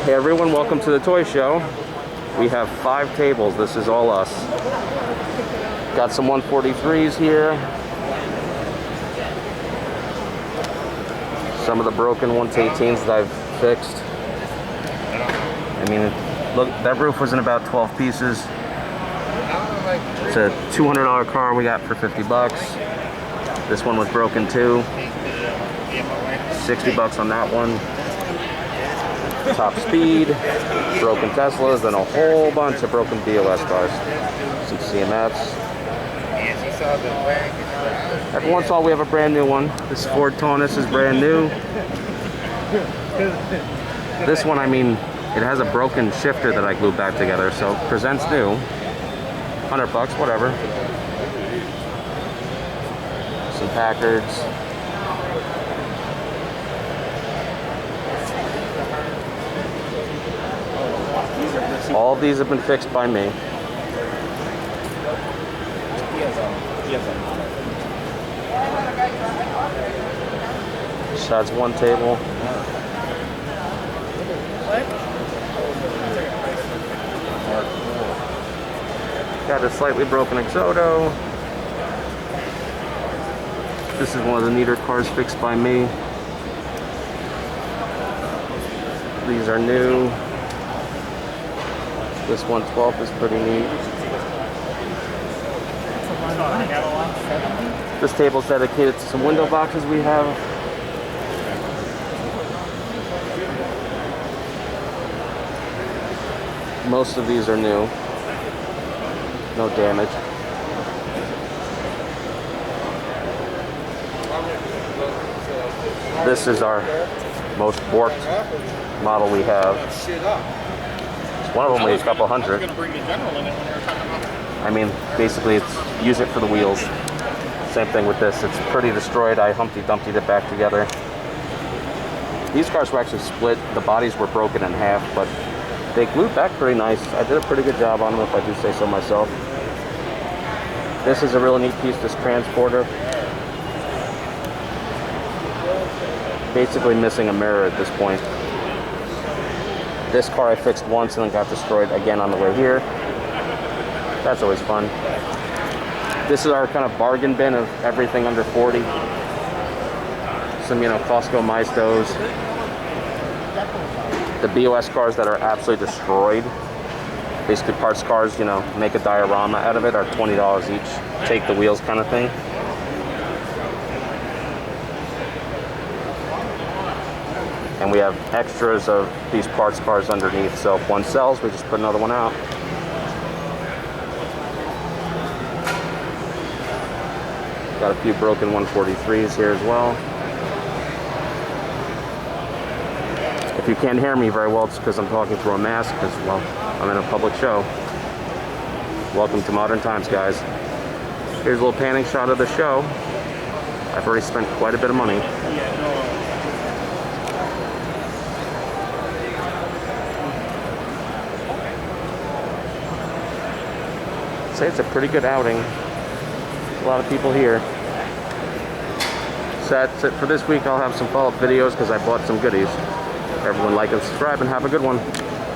Hey everyone, welcome to the toy show. We have 5 tables. This is all us. Got some 143s here. Some of the broken 118s that I've fixed. I mean, look, that roof was in about 12 pieces. It's a $200 car we got for 50 bucks. This one was broken too. 60 bucks on that one. Top speed, broken Teslas, and a whole bunch of broken BOS cars. Some CMFs. Every once in a while we have a brand new one. This Ford Taunus is brand new. This one, I mean, it has a broken shifter that I glued back together, so presents new. 100 bucks, whatever. Some Packards. All of these have been fixed by me. That's one table. Got a slightly broken Exodo. This is one of the neater cars fixed by me. These are new. This 112 is pretty neat. This table is dedicated to some window boxes we have. Most of these are new. No damage. This is our most warped model we have. One of them weighs a couple hundred. I mean, basically, it's use it for the wheels. Same thing with this. It's pretty destroyed. I Humpty Dumpty'd it back together. These cars were actually split. The bodies were broken in half, but they glued back pretty nice. I did a pretty good job on them, if I do say so myself. This is a really neat piece, this transporter. Basically missing a mirror at this point. This car I fixed once and then got destroyed again on the way here. That's always fun. This is our kind of bargain bin of everything under 40. Some, you know, Costco Maestos. The BOS cars that are absolutely destroyed. Basically parts cars, you know, make a diorama out of it, are $20 each. Take the wheels kind of thing. And we have extras of these parts cars underneath, so if one sells, we just put another one out. Got a few broken 143s here as well. If you can't hear me very well, it's because I'm talking through a mask, because, well, I'm in a public show. Welcome to modern times, guys. Here's a little panning shot of the show. I've already spent quite a bit of money. I'd say it's a pretty good outing. A lot of people here. So that's it for this week. I'll have some follow-up videos because I bought some goodies. Everyone like and subscribe and have a good one.